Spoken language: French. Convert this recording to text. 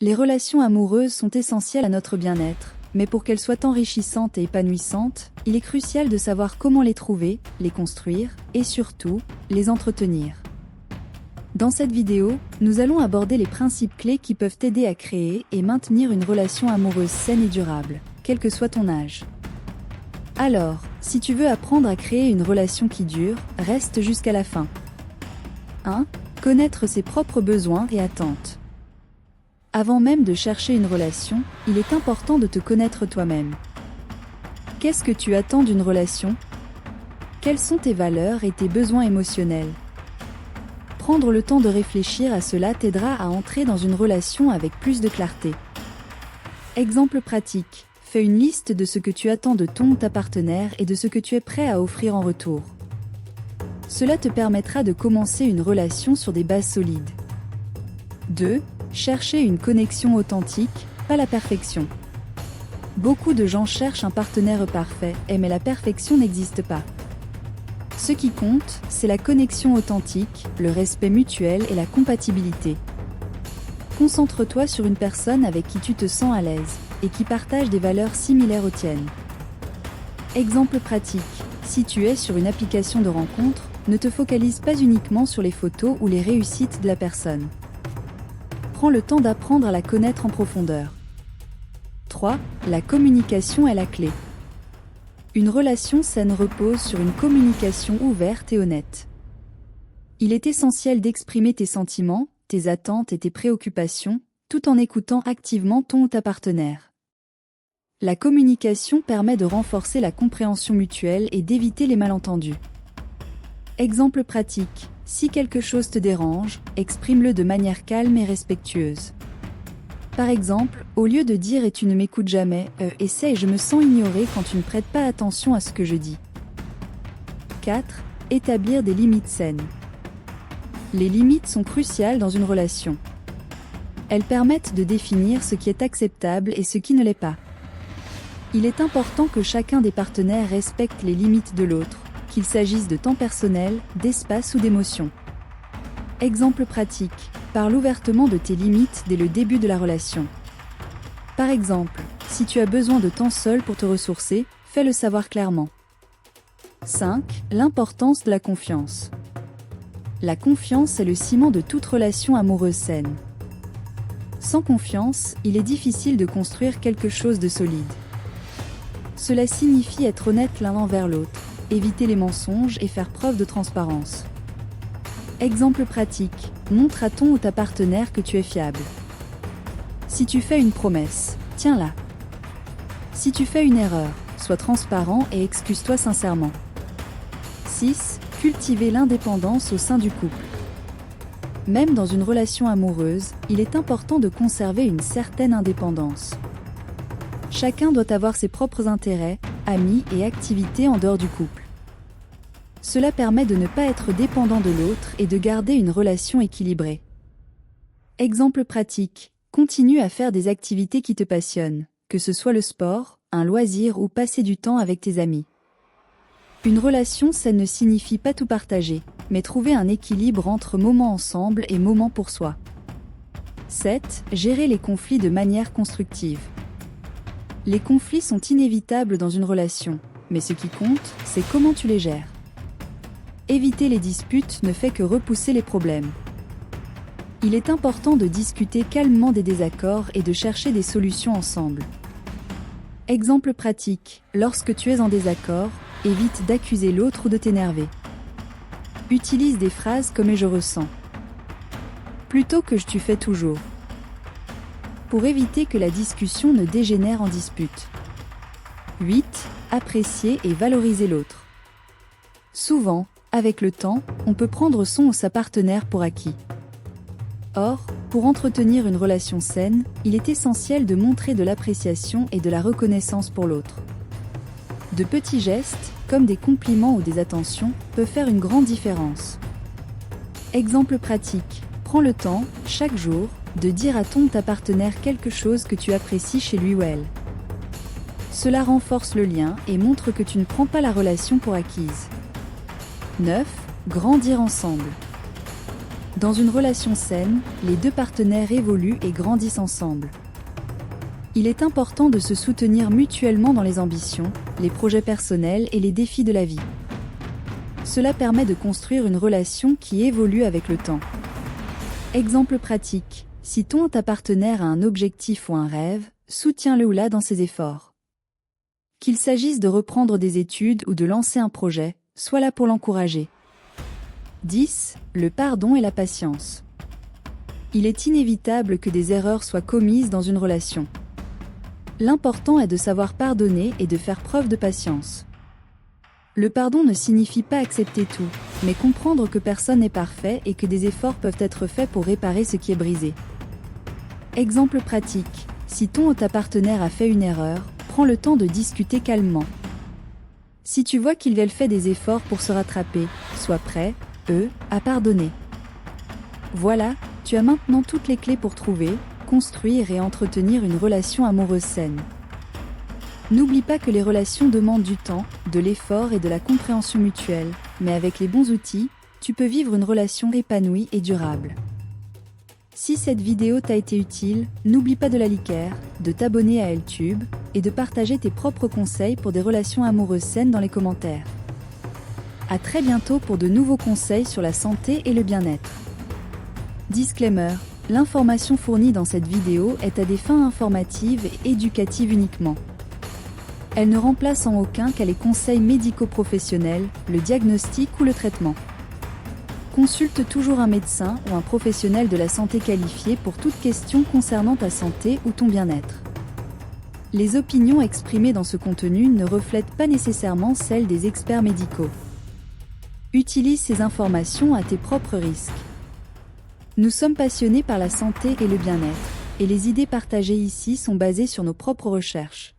Les relations amoureuses sont essentielles à notre bien-être, mais pour qu'elles soient enrichissantes et épanouissantes, il est crucial de savoir comment les trouver, les construire, et surtout, les entretenir. Dans cette vidéo, nous allons aborder les principes clés qui peuvent t'aider à créer et maintenir une relation amoureuse saine et durable, quel que soit ton âge. Alors, si tu veux apprendre à créer une relation qui dure, reste jusqu'à la fin. 1. Connaître ses propres besoins et attentes. Avant même de chercher une relation, il est important de te connaître toi-même. Qu'est-ce que tu attends d'une relation? Quelles sont tes valeurs et tes besoins émotionnels? Prendre le temps de réfléchir à cela t'aidera à entrer dans une relation avec plus de clarté. Exemple pratique, fais une liste de ce que tu attends de ton ou ta partenaire et de ce que tu es prêt à offrir en retour. Cela te permettra de commencer une relation sur des bases solides. 2. Chercher une connexion authentique, pas la perfection. Beaucoup de gens cherchent un partenaire parfait, mais la perfection n'existe pas. Ce qui compte, c'est la connexion authentique, le respect mutuel et la compatibilité. Concentre-toi sur une personne avec qui tu te sens à l'aise et qui partage des valeurs similaires aux tiennes. Exemple pratique, si tu es sur une application de rencontre, ne te focalise pas uniquement sur les photos ou les réussites de la personne. Prends le temps d'apprendre à la connaître en profondeur. 3. La communication est la clé. Une relation saine repose sur une communication ouverte et honnête. Il est essentiel d'exprimer tes sentiments, tes attentes et tes préoccupations, tout en écoutant activement ton ou ta partenaire. La communication permet de renforcer la compréhension mutuelle et d'éviter les malentendus. Exemple pratique, si quelque chose te dérange, exprime-le de manière calme et respectueuse. Par exemple, au lieu de dire « et tu ne m'écoutes jamais », essaie « je me sens ignoré quand tu ne prêtes pas attention à ce que je dis ». 4. Établir des limites saines. Les limites sont cruciales dans une relation. Elles permettent de définir ce qui est acceptable et ce qui ne l'est pas. Il est important que chacun des partenaires respecte les limites de l'autre, qu'il s'agisse de temps personnel, d'espace ou d'émotion. Exemple pratique, parle ouvertement de tes limites dès le début de la relation. Par exemple, si tu as besoin de temps seul pour te ressourcer, fais-le savoir clairement. 5. L'importance de la confiance. La confiance est le ciment de toute relation amoureuse saine. Sans confiance, il est difficile de construire quelque chose de solide. Cela signifie être honnête l'un envers l'autre, éviter les mensonges et faire preuve de transparence. Exemple pratique, montre à ton ou ta partenaire que tu es fiable. Si tu fais une promesse, tiens-la. Si tu fais une erreur, sois transparent et excuse-toi sincèrement. 6. Cultiver l'indépendance au sein du couple. Même dans une relation amoureuse, il est important de conserver une certaine indépendance. Chacun doit avoir ses propres intérêts, amis et activités en dehors du couple. Cela permet de ne pas être dépendant de l'autre et de garder une relation équilibrée. Exemple pratique, continue à faire des activités qui te passionnent, que ce soit le sport, un loisir ou passer du temps avec tes amis. Une relation saine ne signifie pas tout partager, mais trouver un équilibre entre moments ensemble et moments pour soi. 7. Gérer les conflits de manière constructive. Les conflits sont inévitables dans une relation, mais ce qui compte, c'est comment tu les gères. Éviter les disputes ne fait que repousser les problèmes. Il est important de discuter calmement des désaccords et de chercher des solutions ensemble. Exemple pratique, lorsque tu es en désaccord, évite d'accuser l'autre ou de t'énerver. Utilise des phrases comme « et je ressens » plutôt que « tu fais toujours » pour éviter que la discussion ne dégénère en dispute. 8. Apprécier et valoriser l'autre. Souvent, avec le temps, on peut prendre son ou sa partenaire pour acquis. Or, pour entretenir une relation saine, il est essentiel de montrer de l'appréciation et de la reconnaissance pour l'autre. De petits gestes, comme des compliments ou des attentions, peuvent faire une grande différence. Exemple pratique, prends le temps, chaque jour, de dire à ton ou ta partenaire quelque chose que tu apprécies chez lui ou elle. Cela renforce le lien et montre que tu ne prends pas la relation pour acquise. 9. Grandir ensemble. Dans une relation saine, les deux partenaires évoluent et grandissent ensemble. Il est important de se soutenir mutuellement dans les ambitions, les projets personnels et les défis de la vie. Cela permet de construire une relation qui évolue avec le temps. Exemple pratique, si ta partenaire a un objectif ou un rêve, soutiens-le ou la dans ses efforts. Qu'il s'agisse de reprendre des études ou de lancer un projet, sois là pour l'encourager. 10. Le pardon et la patience. Il est inévitable que des erreurs soient commises dans une relation. L'important est de savoir pardonner et de faire preuve de patience. Le pardon ne signifie pas accepter tout, mais comprendre que personne n'est parfait et que des efforts peuvent être faits pour réparer ce qui est brisé. Exemple pratique, si ton ou ta partenaire a fait une erreur, prends le temps de discuter calmement. Si tu vois qu'il fait des efforts pour se rattraper, sois prêt, à pardonner. Voilà, tu as maintenant toutes les clés pour trouver, construire et entretenir une relation amoureuse saine. N'oublie pas que les relations demandent du temps, de l'effort et de la compréhension mutuelle, mais avec les bons outils, tu peux vivre une relation épanouie et durable. Si cette vidéo t'a été utile, n'oublie pas de la liker, de t'abonner à LTube, et de partager tes propres conseils pour des relations amoureuses saines dans les commentaires. À très bientôt pour de nouveaux conseils sur la santé et le bien-être. Disclaimer, l'information fournie dans cette vidéo est à des fins informatives et éducatives uniquement. Elle ne remplace en aucun cas les conseils médico-professionnels, le diagnostic ou le traitement. Consulte toujours un médecin ou un professionnel de la santé qualifié pour toute question concernant ta santé ou ton bien-être. Les opinions exprimées dans ce contenu ne reflètent pas nécessairement celles des experts médicaux. Utilise ces informations à tes propres risques. Nous sommes passionnés par la santé et le bien-être, et les idées partagées ici sont basées sur nos propres recherches.